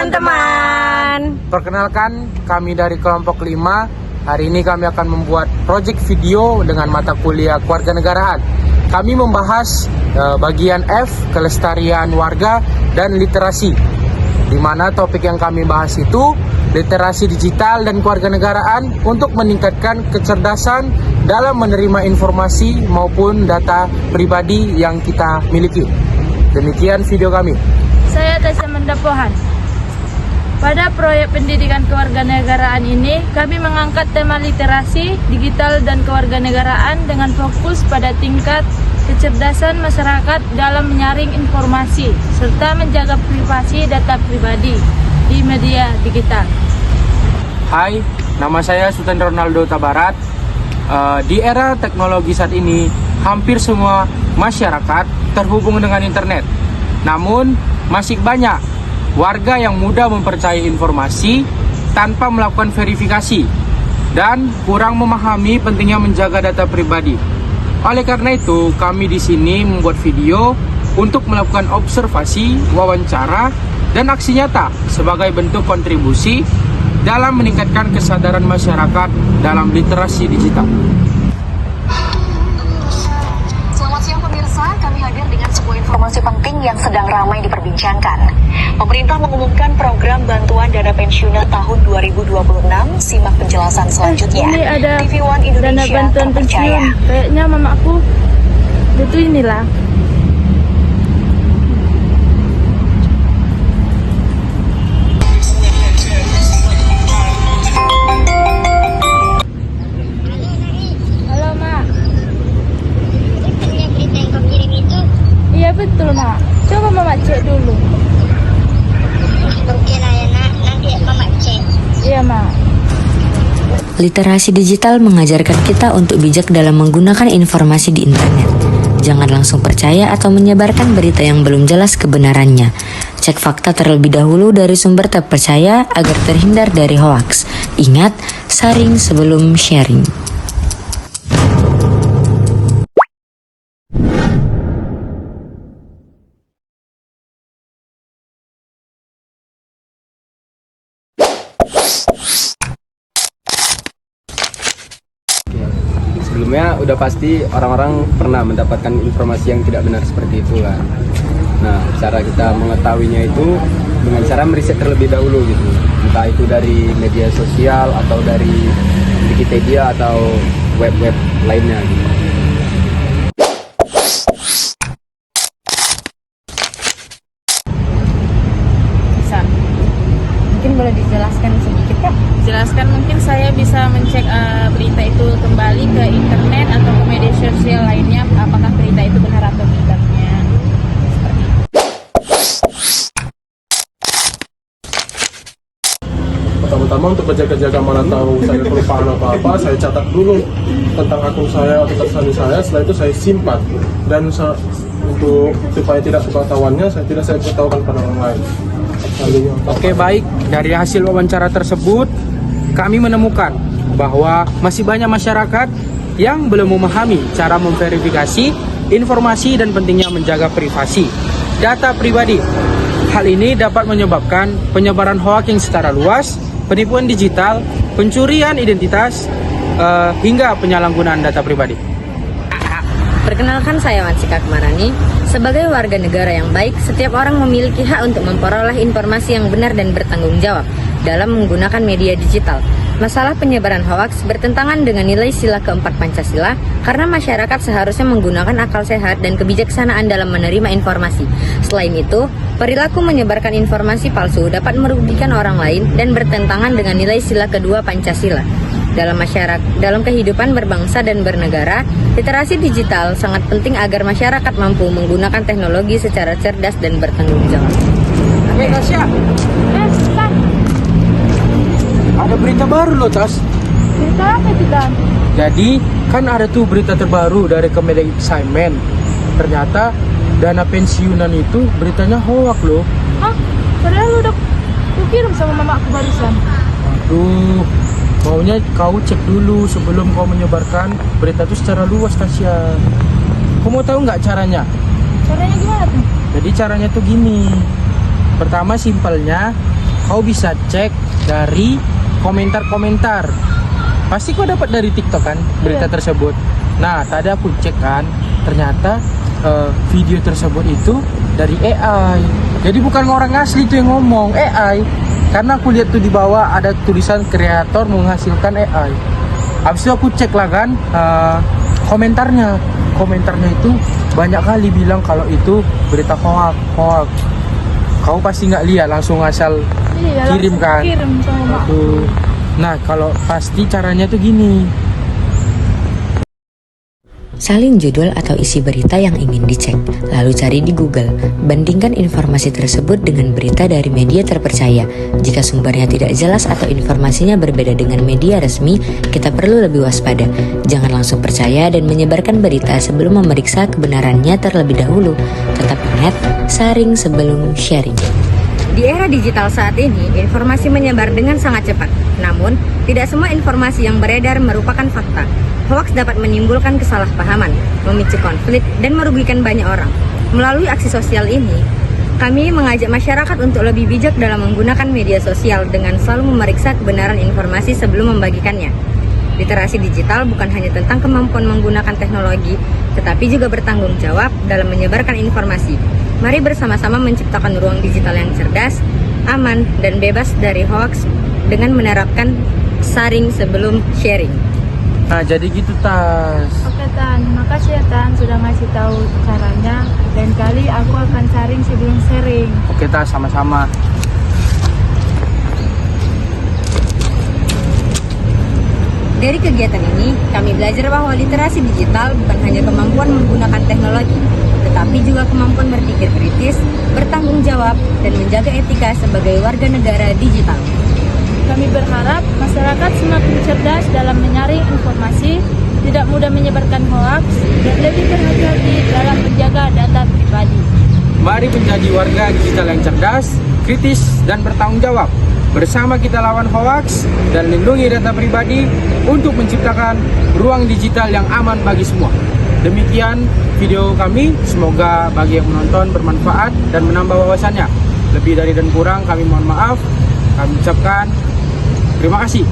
teman-teman. Perkenalkan, kami dari kelompok 5. Hari ini kami akan membuat project video dengan mata kuliah kewarganegaraan. Kami membahas bagian F, kelestarian warga dan literasi. Di mana topik yang kami bahas itu literasi digital dan kewarganegaraan untuk meningkatkan kecerdasan dalam menerima informasi maupun data pribadi yang kita miliki. Demikian video kami. Saya Tasya Mendapohan. Pada proyek pendidikan kewarganegaraan ini, kami mengangkat tema literasi, digital, dan kewarganegaraan dengan fokus pada tingkat kecerdasan masyarakat dalam menyaring informasi, serta menjaga privasi data pribadi di media digital. Hai, nama saya Sultan Ronaldo Tabarat. Di era teknologi saat ini, hampir semua masyarakat terhubung dengan internet. Namun, masih banyak warga yang mudah mempercayai informasi tanpa melakukan verifikasi dan kurang memahami pentingnya menjaga data pribadi. Oleh karena itu, kami di sini membuat video untuk melakukan observasi, wawancara, dan aksi nyata sebagai bentuk kontribusi dalam meningkatkan kesadaran masyarakat dalam literasi digital. Selamat siang pemirsa, kami hadir dengan sebuah informasi penting yang sedang ramai diperbincangkan. Pemerintah mengumumkan program bantuan dana pensiunan tahun 2026. Simak penjelasan selanjutnya. Ini ada TV One Indonesia dana bantuan terpercaya. pensiun. Kayaknya mamaku itu inilah. Halo, Mak. Punya berita yang kau kirim itu Iya betul, Mak. Coba Mama cek dulu. oke lah ya nak, nanti mama cek. Iya, Mak. Literasi digital mengajarkan kita untuk bijak dalam menggunakan informasi di internet. Jangan langsung percaya atau menyebarkan berita yang belum jelas kebenarannya. Cek fakta terlebih dahulu dari sumber terpercaya agar terhindar dari hoaks. Ingat, saring sebelum sharing. Sebelumnya udah pasti orang-orang pernah mendapatkan informasi yang tidak benar seperti itu kan. Nah, cara kita mengetahuinya itu dengan cara meriset terlebih dahulu gitu. Entah itu dari media sosial atau dari Wikipedia atau web-web lainnya gitu. Bisa. Mungkin boleh dijelaskan sedikit, Kak? Jelaskan, mungkin saya bisa mencek berita itu kembali ke internet atau ke media sosial lainnya, apakah berita itu benar atau tidaknya. Seperti itu. Pertama-tama untuk berjaga-jaga mana tahu saya kelupaan apa-apa, saya catat dulu tentang akun saya atau tersandi saya, setelah itu saya simpan. Dan untuk supaya tidak ketahuannya, saya beritahukan pada orang lain. Oke, baik. Dari hasil wawancara tersebut, kami menemukan bahwa masih banyak masyarakat yang belum memahami cara memverifikasi informasi dan pentingnya menjaga privasi data pribadi. Hal ini dapat menyebabkan penyebaran hoaks yang secara luas, penipuan digital, pencurian identitas, hingga penyalahgunaan data pribadi. Perkenalkan, saya Mansika Kemarani. Sebagai warga negara yang baik, setiap orang memiliki hak untuk memperoleh informasi yang benar dan bertanggung jawab dalam menggunakan media digital. Masalah penyebaran hoaks bertentangan dengan nilai sila keempat Pancasila karena masyarakat seharusnya menggunakan akal sehat dan kebijaksanaan dalam menerima informasi. Selain itu, perilaku menyebarkan informasi palsu dapat merugikan orang lain dan bertentangan dengan nilai sila kedua Pancasila. Dalam kehidupan berbangsa dan bernegara, literasi digital sangat penting agar masyarakat mampu menggunakan teknologi secara cerdas dan bertanggung jawab. Oke, Tasya, Kak, ada berita baru loh, Tas. berita apa itu, Dan? Jadi, kan ada tuh berita terbaru dari Kementerian Excimen. Ternyata dana pensiunan itu beritanya hoak loh. Hah? Padahal udah kukirim sama mama aku barusan. Aduh, maunya kau cek dulu sebelum kau menyebarkan berita itu secara luas, Tasya. Kau mau tahu nggak caranya? Caranya gimana tuh? Jadi caranya tuh gini. Pertama, simpelnya kau bisa cek dari komentar-komentar. Pasti kau dapat dari TikTok kan berita tersebut. Nah, tadi aku cek kan, ternyata video tersebut itu dari AI. Jadi bukan orang asli itu yang ngomong, AI. Karena aku lihat tuh di bawah ada tulisan kreator menghasilkan AI. Habis itu aku cek lah kan komentarnya. Komentarnya itu banyak kali bilang kalau itu berita hoax. Kau pasti nggak lihat, langsung asal kirim kan. Kirim sama Tuh. Nah, kalau pasti caranya tuh gini. Salin judul atau isi berita yang ingin dicek, lalu cari di Google. Bandingkan informasi tersebut dengan berita dari media terpercaya. Jika sumbernya tidak jelas atau informasinya berbeda dengan media resmi, kita perlu lebih waspada. Jangan langsung percaya dan menyebarkan berita sebelum memeriksa kebenarannya terlebih dahulu. Tetap ingat, saring sebelum sharing. Di era digital saat ini, informasi menyebar dengan sangat cepat. Namun, tidak semua informasi yang beredar merupakan fakta. Hoaks dapat menimbulkan kesalahpahaman, memicu konflik, dan merugikan banyak orang. Melalui aksi sosial ini, kami mengajak masyarakat untuk lebih bijak dalam menggunakan media sosial dengan selalu memeriksa kebenaran informasi sebelum membagikannya. Literasi digital bukan hanya tentang kemampuan menggunakan teknologi, tetapi juga bertanggung jawab dalam menyebarkan informasi. Mari bersama-sama menciptakan ruang digital yang cerdas, aman, dan bebas dari hoaks dengan menerapkan saring sebelum sharing. Nah, jadi gitu Tas. Oke Tan, makasih ya Tan sudah ngasih tahu caranya. Lain kali aku akan saring sebelum sharing. Oke Tas, sama-sama. Dari kegiatan ini, kami belajar bahwa literasi digital bukan hanya kemampuan menggunakan teknologi, tetapi juga kemampuan berpikir kritis, bertanggung jawab, dan menjaga etika sebagai warga negara digital. Kami berharap masyarakat semakin cerdas dalam menyaring informasi, tidak mudah menyebarkan hoaks, dan lebih berhati-hati dalam menjaga data pribadi. Mari menjadi warga digital yang cerdas, kritis, dan bertanggung jawab. Bersama kita lawan hoaks dan lindungi data pribadi untuk menciptakan ruang digital yang aman bagi semua. Demikian video kami, semoga bagi yang menonton bermanfaat dan menambah wawasannya. Lebih dari dan kurang kami mohon maaf. Kami ucapkan terima kasih.